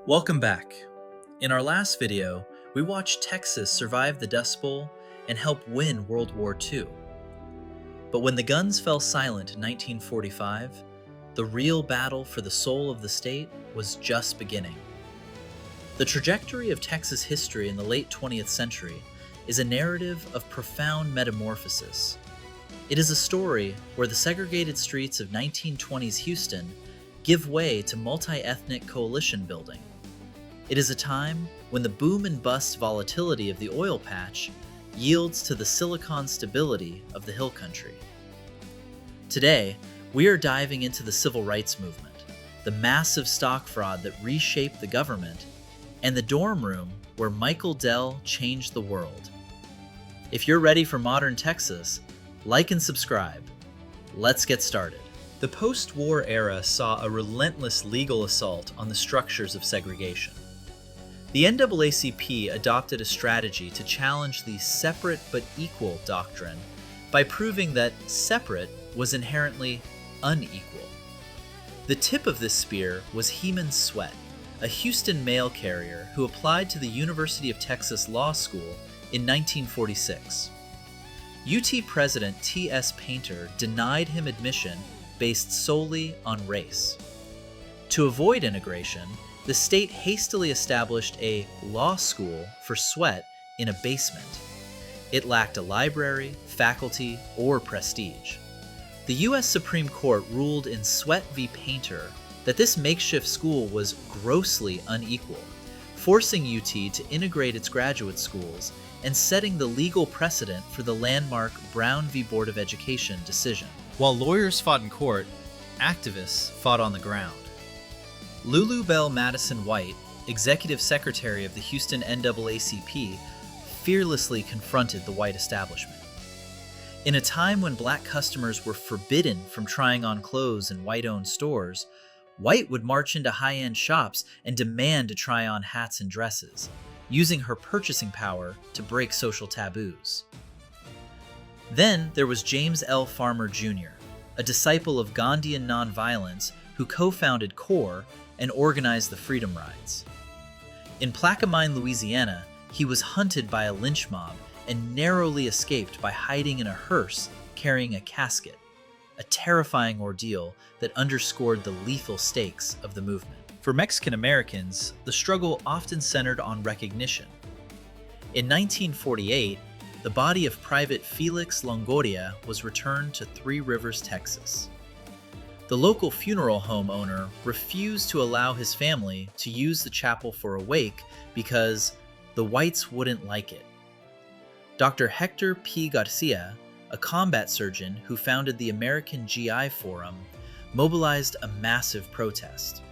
Welcome back. In our last video, we watched Texas survive the Dust Bowl and help win World War II. But when the guns fell silent in 1945, the real battle for the soul of the state was just beginning. The trajectory of Texas history in the late 20th century is a narrative of profound metamorphosis. It is a story where the segregated streets of 1920s Houston give way to multi-ethnic coalition building. It is a time when the boom and bust volatility of the oil patch yields to the silicon stability of the hill country. Today, we are diving into the civil rights movement, the massive stock fraud that reshaped the government, and the dorm room where Michael Dell changed the world. If you're ready for modern Texas, like and subscribe. Let's get started. The post-war era saw a relentless legal assault on the structures of segregation. The NAACP adopted a strategy to challenge the separate but equal doctrine by proving that separate was inherently unequal. The tip of this spear was Sweatt, a Houston mail carrier who applied to the University of Texas Law School in 1946. UT President T.S. Painter denied him admission based solely on race. To avoid integration, the state hastily established a law school for Sweatt in a basement. It lacked a library, faculty, or prestige. The U.S. Supreme Court ruled in Sweatt v. Painter that this makeshift school was grossly unequal, forcing UT to integrate its graduate schools and setting the legal precedent for the landmark Brown v. Board of Education decision. While lawyers fought in court, activists fought on the ground. Lulu Bell Madison White, executive secretary of the Houston NAACP, fearlessly confronted the white establishment. In a time when black customers were forbidden from trying on clothes in white-owned stores, White would march into high-end shops and demand to try on hats and dresses, using her purchasing power to break social taboos. Then there was James L. Farmer Jr., a disciple of Gandhian nonviolence who co-founded CORE and organized the Freedom Rides. In Plaquemine, Louisiana, he was hunted by a lynch mob and narrowly escaped by hiding in a hearse carrying a casket, a terrifying ordeal that underscored the lethal stakes of the movement. For Mexican Americans, the struggle often centered on recognition. In 1948, the body of Private Felix Longoria was returned to Three Rivers, Texas. The local funeral home owner refused to allow his family to use the chapel for a wake because the whites wouldn't like it. Dr. Hector P. Garcia, a combat surgeon who founded the American GI Forum, mobilized a massive protest.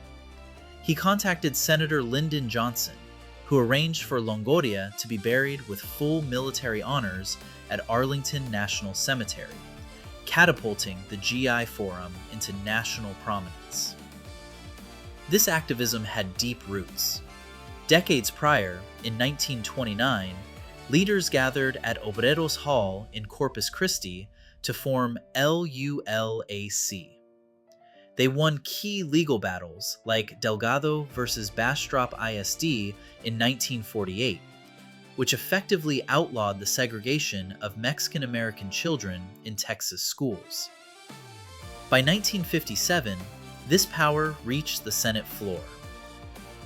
He contacted Senator Lyndon Johnson, who arranged for Longoria to be buried with full military honors at Arlington National Cemetery, catapulting the GI Forum into national prominence. This activism had deep roots. Decades prior, in 1929, leaders gathered at Obreros Hall in Corpus Christi to form LULAC. They won key legal battles like Delgado versus Bastrop ISD in 1948, which effectively outlawed the segregation of Mexican American children in Texas schools. By 1957, this power reached the Senate floor.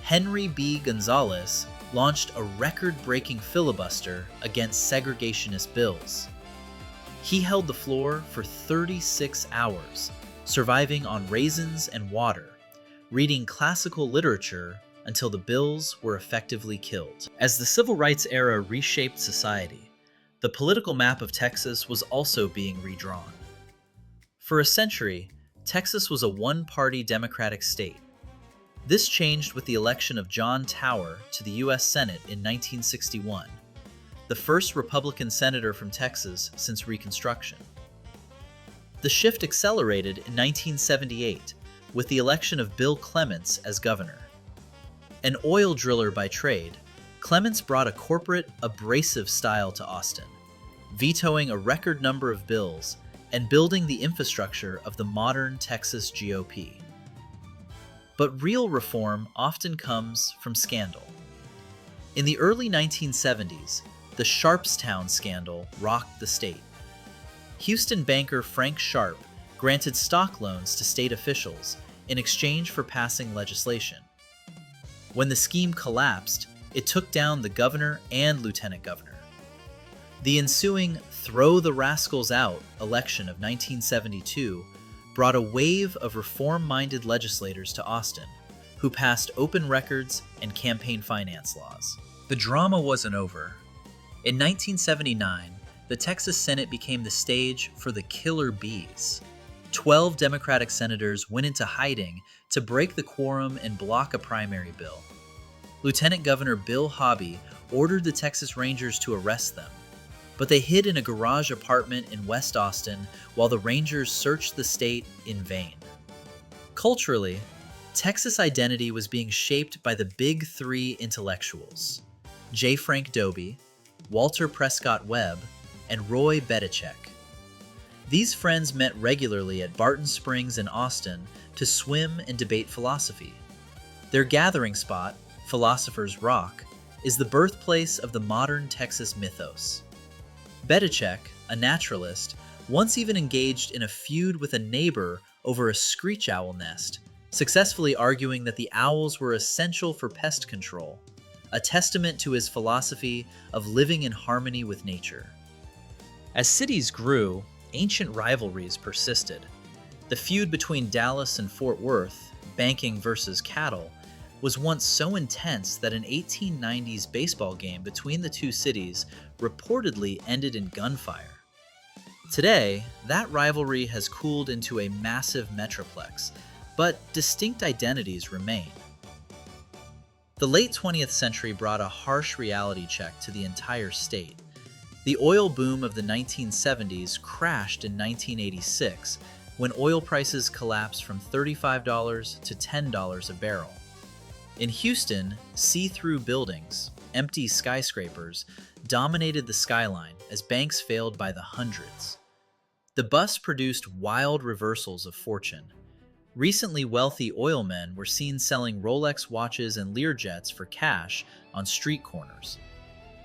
Henry B. Gonzalez launched a record-breaking filibuster against segregationist bills. He held the floor for 36 hours, surviving on raisins and water, reading classical literature until the bills were effectively killed. As the civil rights era reshaped society, the political map of Texas was also being redrawn. For a century, Texas was a one-party Democratic state. This changed with the election of John Tower to the U.S. Senate in 1961, the first Republican senator from Texas since Reconstruction. The shift accelerated in 1978 with the election of Bill Clements as governor. An oil driller by trade, Clements brought a corporate, abrasive style to Austin, vetoing a record number of bills and building the infrastructure of the modern Texas GOP. but real reform often comes from scandal. In the early 1970s, the Sharpstown scandal rocked the state. Houston banker Frank Sharp granted stock loans to state officials in exchange for passing legislation. When the scheme collapsed, it took down the governor and lieutenant governor. The ensuing "Throw the Rascals Out" election of 1972 brought a wave of reform-minded legislators to Austin, who passed open records and campaign finance laws. The drama wasn't over. In 1979, the Texas Senate became the stage for the Killer Bees. 12 Democratic senators went into hiding to break the quorum and block a primary bill. Lieutenant Governor Bill Hobby ordered the Texas Rangers to arrest them, but they hid in a garage apartment in West Austin while the Rangers searched the state in vain. Culturally, Texas identity was being shaped by the Big Three intellectuals: J. Frank Dobie, Walter Prescott Webb, and Roy Bedichek. These friends met regularly at Barton Springs in Austin to swim and debate philosophy. Their gathering spot, Philosopher's Rock, is the birthplace of the modern Texas mythos. Bedichek, a naturalist, once even engaged in a feud with a neighbor over a screech owl nest, successfully arguing that the owls were essential for pest control, a testament to his philosophy of living in harmony with nature. As cities grew, ancient rivalries persisted. The feud between Dallas and Fort Worth, banking versus cattle, was once so intense that an 1890s baseball game between the two cities reportedly ended in gunfire. Today, that rivalry has cooled into a massive metroplex, but distinct identities remain. The late 20th century brought a harsh reality check to the entire state. The oil boom of the 1970s crashed in 1986 when oil prices collapsed from $35 to $10 a barrel. In Houston, see-through buildings, empty skyscrapers, dominated the skyline as banks failed by the hundreds. The bust produced wild reversals of fortune. Recently wealthy oil men were seen selling Rolex watches and Learjets for cash on street corners.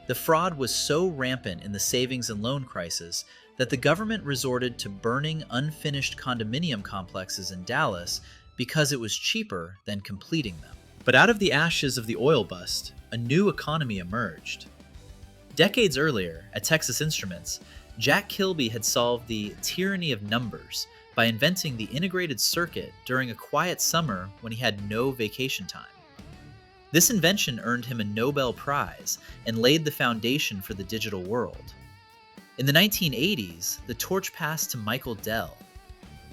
The fraud was so rampant in the savings and loan crisis that the government resorted to burning unfinished condominium complexes in Dallas because it was cheaper than completing them. But out of the ashes of the oil bust, a new economy emerged. Decades earlier, at Texas Instruments, Jack Kilby had solved the tyranny of numbers by inventing the integrated circuit during a quiet summer when he had no vacation time. This invention earned him a Nobel Prize and laid the foundation for the digital world. In the 1980s, the torch passed to Michael Dell.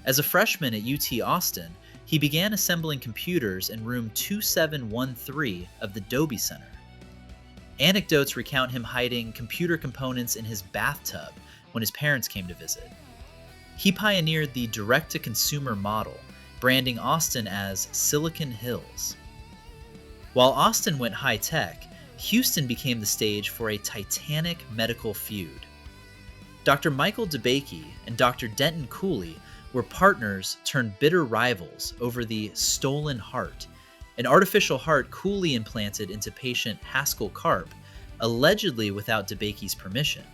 As a freshman at UT Austin, he began assembling computers in room 2713 of the Dobie Center. Anecdotes recount him hiding computer components in his bathtub when his parents came to visit. He pioneered the direct-to-consumer model, branding Austin as Silicon Hills. While Austin went high-tech, Houston became the stage for a titanic medical feud. Dr. Michael DeBakey and Dr. Denton Cooley were partners turned bitter rivals over the stolen heart, an artificial heart Cooley implanted into patient Haskell Karp, allegedly without DeBakey's permission.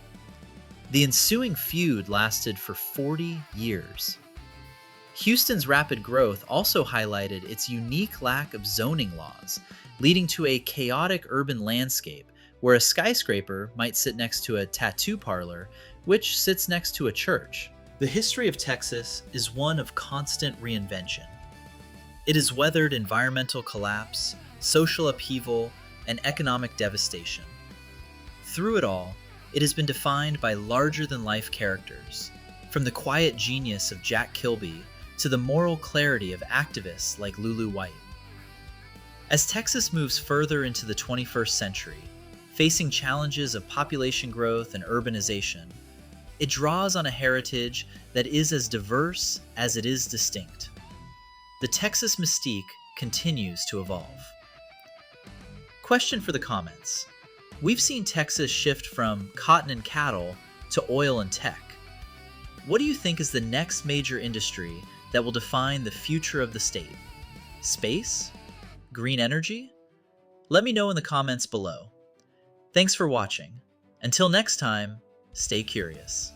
The ensuing feud lasted for 40 years. Houston's rapid growth also highlighted its unique lack of zoning laws, leading to a chaotic urban landscape where a skyscraper might sit next to a tattoo parlor, which sits next to a church. The history of Texas is one of constant reinvention. It has weathered environmental collapse, social upheaval, and economic devastation. Through it all, it has been defined by larger-than-life characters, from the quiet genius of Jack Kilby to the moral clarity of activists like Lulu White. As Texas moves further into the 21st century, facing challenges of population growth and urbanization, it draws on a heritage that is as diverse as it is distinct. The Texas mystique continues to evolve. Question for the comments. We've seen Texas shift from cotton and cattle to oil and tech. What do you think is the next major industry that will define the future of the state? Space? Green energy? Let me know in the comments below. Thanks for watching. Until next time, stay curious.